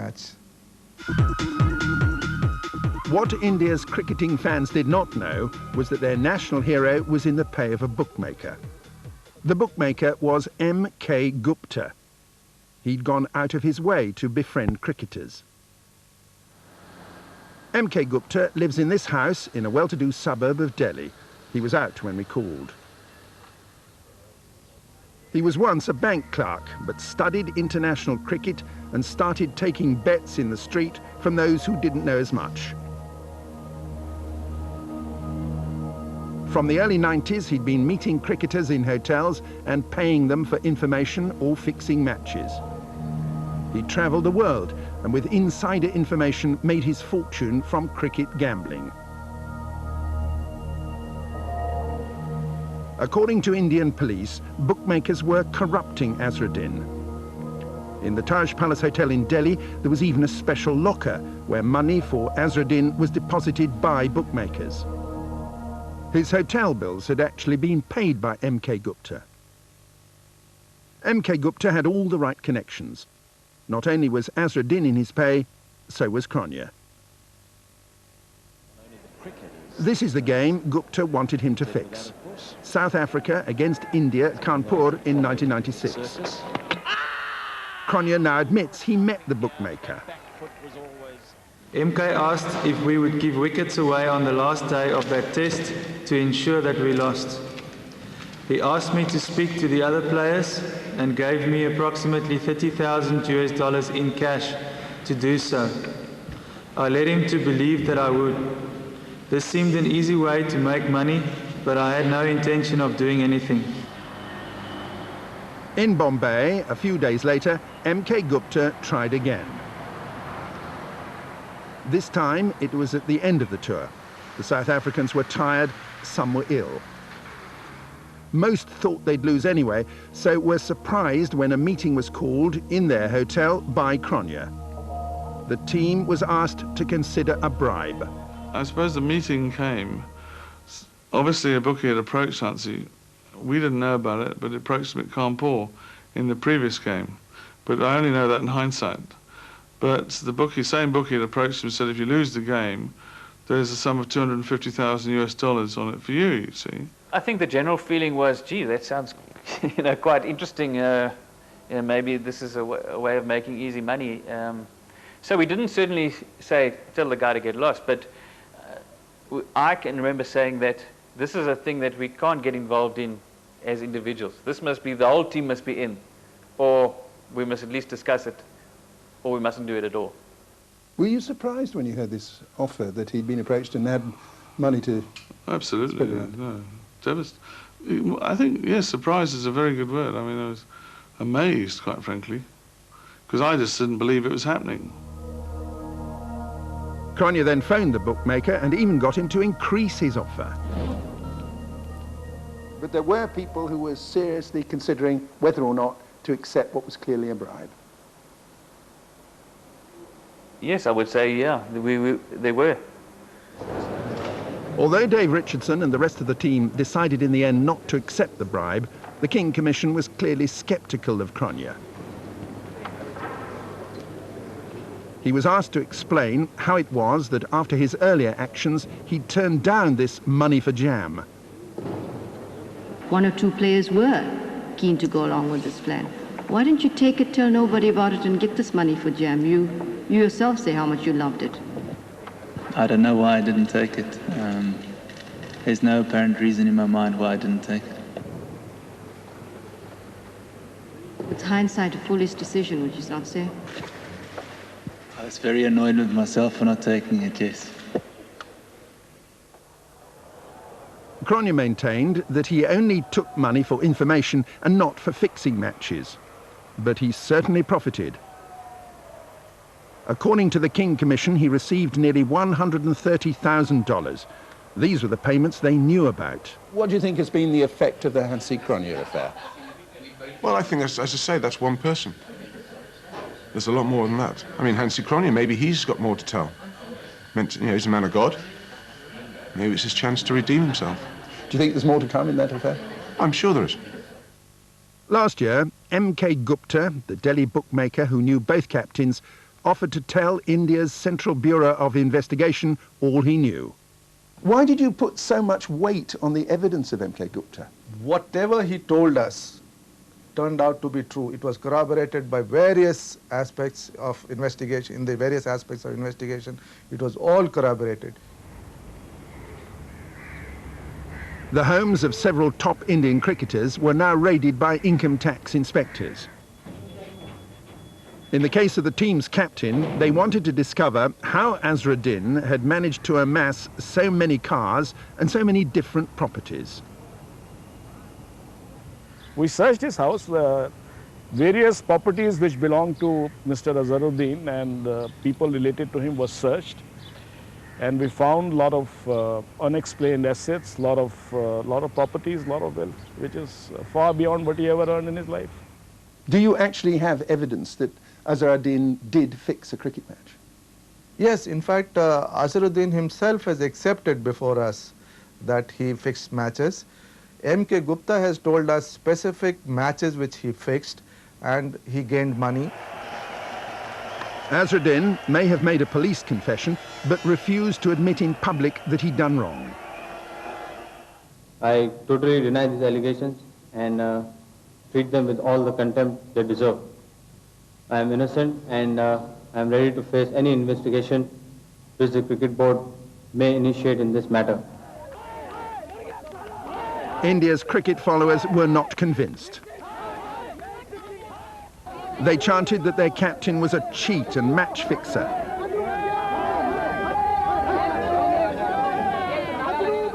match. What India's cricketing fans did not know was that their national hero was in the pay of a bookmaker. The bookmaker was M.K. Gupta. He'd gone out of his way to befriend cricketers. M.K. Gupta lives in this house in a well-to-do suburb of Delhi. He was out when we called. He was once a bank clerk, but studied international cricket and started taking bets in the street from those who didn't know as much. From the early 90s, he'd been meeting cricketers in hotels and paying them for information or fixing matches. He travelled the world and with insider information made his fortune from cricket gambling. According to Indian police, bookmakers were corrupting Azharuddin. In the Taj Palace Hotel in Delhi, there was even a special locker where money for Azharuddin was deposited by bookmakers. His hotel bills had actually been paid by M.K. Gupta. M.K. Gupta had all the right connections. Not only was Azharuddin in his pay, so was Cronje. This is the game Gupta wanted him to fix. South Africa against India at Kanpur in 1996. Cronje now admits he met the bookmaker. MK asked if we would give wickets away on the last day of that test to ensure that we lost. He asked me to speak to the other players and gave me approximately $30,000 in cash to do so. I led him to believe that I would. This seemed an easy way to make money, but I had no intention of doing anything. In Bombay, a few days later, M.K. Gupta tried again. This time, it was at the end of the tour. The South Africans were tired, some were ill. Most thought they'd lose anyway, so were surprised when a meeting was called in their hotel by Cronje. The team was asked to consider a bribe. I suppose the meeting came. Obviously, a bookie had approached Hansie. We didn't know about it, but it approached him at Kanpur in the previous game. But I only know that in hindsight. But the same bookie had approached him and said, if you lose the game, there's a sum of $250,000 on it for you, you see. I think the general feeling was, gee, that sounds quite interesting. Maybe this is a way of making easy money. So we didn't certainly say, tell the guy to get lost, but I can remember saying that this is a thing that we can't get involved in as individuals. This must be, the whole team must be in, or we must at least discuss it, or we mustn't do it at all. Were you surprised when you heard this offer that he'd been approached and had money to... Absolutely, yeah, no. I think, yes, surprise is a very good word. I mean, I was amazed, quite frankly, because I just didn't believe it was happening. Cronje then phoned the bookmaker and even got him to increase his offer. But there were people who were seriously considering whether or not to accept what was clearly a bribe. Yes, I would say, yeah, they were. Although Dave Richardson and the rest of the team decided in the end not to accept the bribe, the King Commission was clearly sceptical of Cronje. He was asked to explain how it was that after his earlier actions, he'd turned down this money for jam. One or two players were keen to go along with this plan. Why didn't you take it, tell nobody about it, and get this money for jam? You yourself say how much you loved it. I don't know why I didn't take it. There's no apparent reason in my mind why I didn't take it. It's hindsight, a foolish decision, would you not say? I was very annoyed with myself for not taking it, yes. Cronje maintained that he only took money for information and not for fixing matches. But he certainly profited. According to the King Commission, he received nearly $130,000. These were the payments they knew about. What do you think has been the effect of the Hansie Cronje affair? Well, I think, as I say, that's one person. There's a lot more than that. I mean, Hansie Cronje, maybe he's got more to tell. He's a man of God. Maybe it's his chance to redeem himself. Do you think there's more to come in that affair? I'm sure there is. Last year, M.K. Gupta, the Delhi bookmaker who knew both captains, offered to tell India's Central Bureau of Investigation all he knew. Why did you put so much weight on the evidence of M.K. Gupta? Whatever he told us turned out to be true. It was corroborated by various aspects of investigation. In the various aspects of investigation, it was all corroborated. The homes of several top Indian cricketers were now raided by income tax inspectors. In the case of the team's captain, they wanted to discover how Azharuddin had managed to amass so many cars and so many different properties. We searched his house. Various properties which belonged to Mr. Azharuddin and people related to him was searched. And we found a lot of unexplained assets, lot of properties, lot of wealth, which is far beyond what he ever earned in his life. Do you actually have evidence that Azharuddin did fix a cricket match? Yes, in fact, Azharuddin himself has accepted before us that he fixed matches. M.K. Gupta has told us specific matches which he fixed and he gained money. Azharuddin may have made a police confession, but refused to admit in public that he'd done wrong. I totally deny these allegations and treat them with all the contempt they deserve. I am innocent and I am ready to face any investigation which the cricket board may initiate in this matter. India's cricket followers were not convinced. They chanted that their captain was a cheat and match fixer.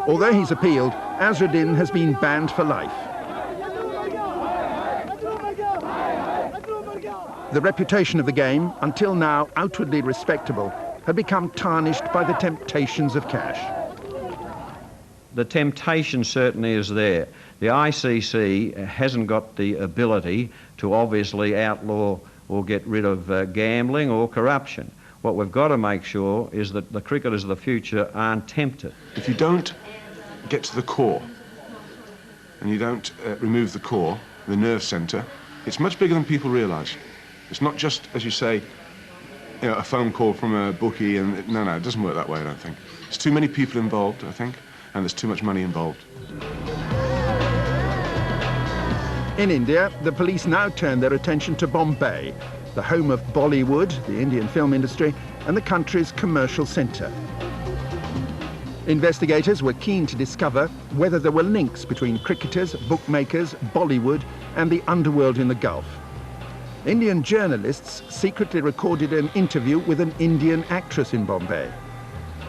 Although he's appealed, Azharuddin has been banned for life. The reputation of the game, until now outwardly respectable, had become tarnished by the temptations of cash. The temptation certainly is there. The ICC hasn't got the ability to obviously outlaw or get rid of gambling or corruption. What we've got to make sure is that the cricketers of the future aren't tempted. If you don't get to the core and you don't remove the core, the nerve centre, it's much bigger than people realise. It's not just, as you say, you know, a phone call from a bookie and no, it doesn't work that way, I don't think. There's too many people involved, I think, and there's too much money involved. In India, the police now turn their attention to Bombay, the home of Bollywood, the Indian film industry, and the country's commercial centre. Investigators were keen to discover whether there were links between cricketers, bookmakers, Bollywood, and the underworld in the Gulf. Indian journalists secretly recorded an interview with an Indian actress in Bombay.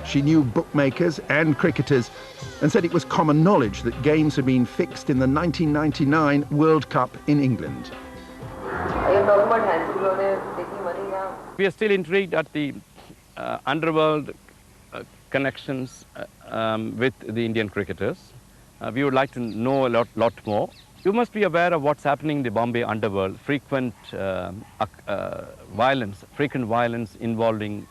She knew bookmakers and cricketers and said it was common knowledge that games had been fixed in the 1999 World Cup in England. We are still intrigued at the underworld connections with the Indian cricketers. We would like to know a lot more. You must be aware of what's happening in the Bombay underworld, frequent violence involving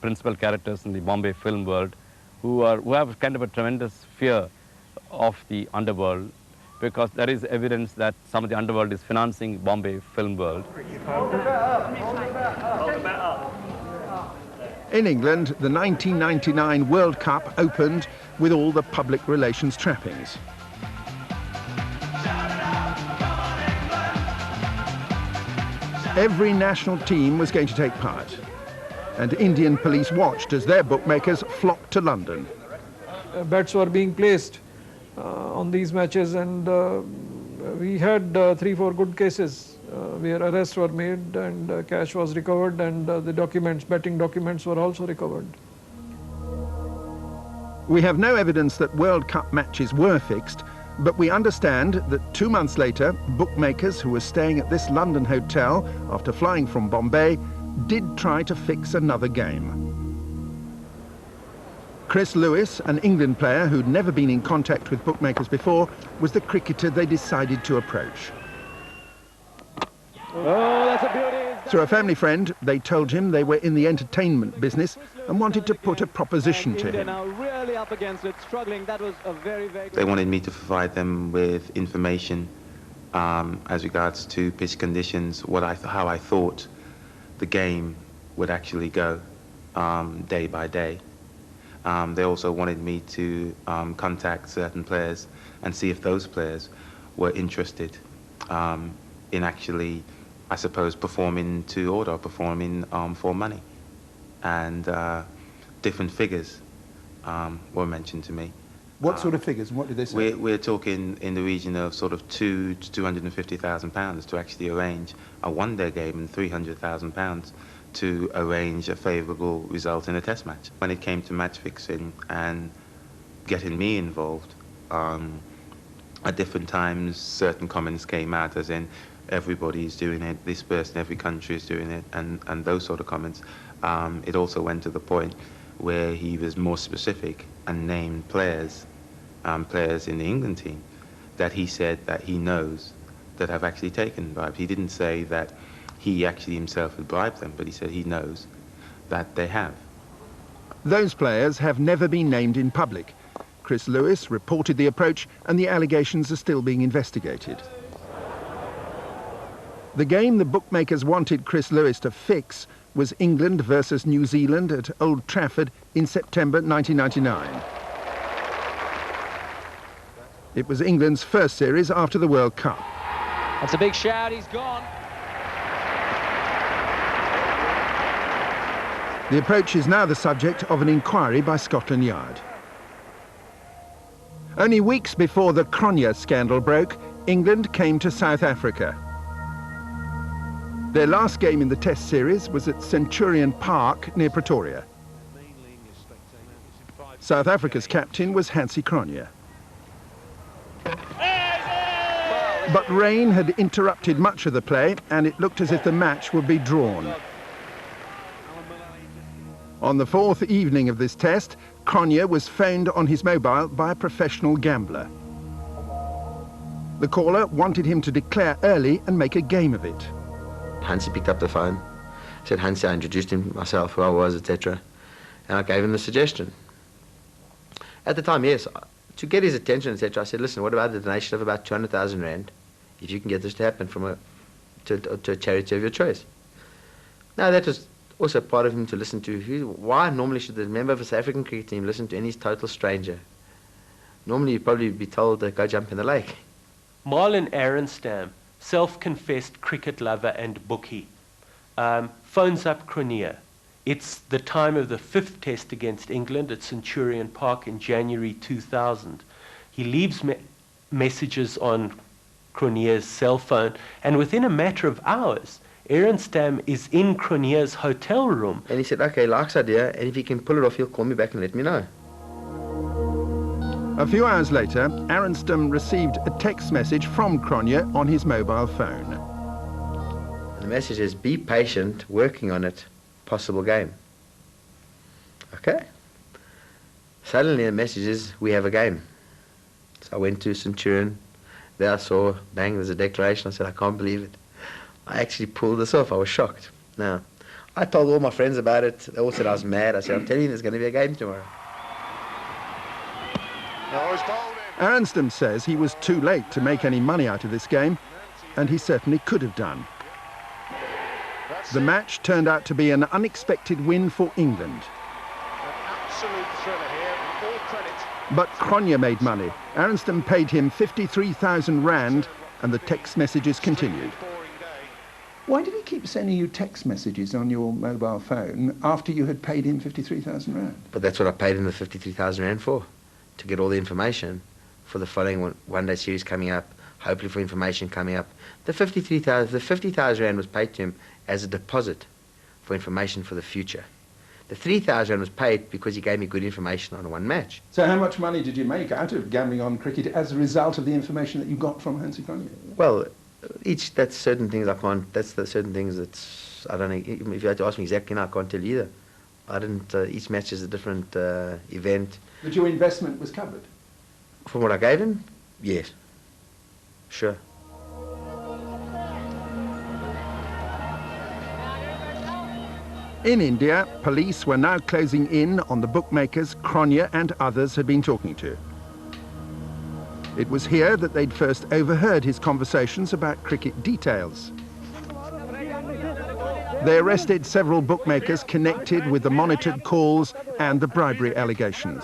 principal characters in the Bombay film world who have kind of a tremendous fear of the underworld, because there is evidence that some of the underworld is financing Bombay film world. In England, the 1999 World Cup opened with all the public relations trappings. Every national team was going to take part, and Indian police watched as their bookmakers flocked to London. Bets were being placed on these matches, and we had 3-4 good cases where arrests were made and cash was recovered, and the betting documents were also recovered. We have no evidence that World Cup matches were fixed, but we understand that 2 months later, bookmakers who were staying at this London hotel after flying from Bombay did try to fix another game. Chris Lewis, an England player who'd never been in contact with bookmakers before, was the cricketer they decided to approach. Oh, that's a beauty. Through a family friend, they told him they were in the entertainment business and wanted to put a proposition to him. Now really up against it, struggling. That was a very They wanted me to provide them with information as regards to pitch conditions, how I thought the game would actually go day by day. They also wanted me to contact certain players and see if those players were interested in actually, I suppose, performing to order, performing for money. And different figures were mentioned to me. What sort of figures, and what did they say? We're talking in the region of sort of £200,000 to £250,000 to actually arrange a one-day game, and £300,000 to arrange a favourable result in a test match. When it came to match fixing and getting me involved, at different times certain comments came out, as in everybody's doing it, this person, every country is doing it, and those sort of comments. It also went to the point where he was more specific and named players, players in the England team, that he said that he knows that have actually taken bribes. He didn't say that he actually himself had bribed them, but he said he knows that they have. Those players have never been named in public. Chris Lewis reported the approach, and the allegations are still being investigated. The game the bookmakers wanted Chris Lewis to fix was England versus New Zealand at Old Trafford in September 1999. It was England's first series after the World Cup. That's a big shout, he's gone. The approach is now the subject of an inquiry by Scotland Yard. Only weeks before the Cronje scandal broke, England came to South Africa. Their last game in the Test series was at Centurion Park near Pretoria. South Africa's captain was Hansie Cronje. But rain had interrupted much of the play, and it looked as if the match would be drawn. On the fourth evening of this test, Cronje was phoned on his mobile by a professional gambler. The caller wanted him to declare early and make a game of it. Hansie picked up the phone. I said, Hansie, I introduced him, myself, who I was, etc. And I gave him the suggestion. At the time, yes, to get his attention, etc., I said, listen, what about the donation of about 200,000 rand, if you can get this to happen from to a charity of your choice? Now, that was also part of him to listen to. Why normally should the member of a South African cricket team listen to any total stranger? Normally, you'd probably be told to go jump in the lake. Marlon Aronstam, self-confessed cricket lover and bookie, phones up Cronje. It's the time of the 5th test against England at Centurion Park in January 2000. He leaves messages on Cronje's cell phone, and within a matter of hours, Aronstam is in Cronje's hotel room. And he said, okay, likes idea, and if he can pull it off, he'll call me back and let me know. A few hours later, Aronstam received a text message from Cronje on his mobile phone. And the message is, be patient, working on it, possible game. Okay. Suddenly the message is, we have a game. So I went to Centurion. There I saw, bang, there's a declaration. I said, I can't believe it. I actually pulled this off. I was shocked. Now, I told all my friends about it. They all said I was mad. I said, I'm telling you, there's going to be a game tomorrow. Aronstam says he was too late to make any money out of this game, and he certainly could have done. The match turned out to be an unexpected win for England. But Cronje made money. Aronstam paid him 53,000 rand, and the text messages continued. Why did he keep sending you text messages on your mobile phone after you had paid him 53,000 rand? But that's what I paid him the 53,000 rand for, to get all the information for the following one-day series coming up, hopefully for information coming up. The 50,000 rand was paid to him as a deposit for information for the future. The 3,000 rand was paid because he gave me good information on one match. So how much money did you make out of gambling on cricket as a result of the information that you got from Hansie Cronje? Well, that's certain things I can't, that's the certain things that's, I don't know, if you had to ask me exactly now, I can't tell you either. I didn't, each match is a different event. But your investment was covered? From what I gave him? Yes. Sure. In India, police were now closing in on the bookmakers Cronje and others had been talking to. It was here that they'd first overheard his conversations about cricket details. They arrested several bookmakers connected with the monitored calls and the bribery allegations.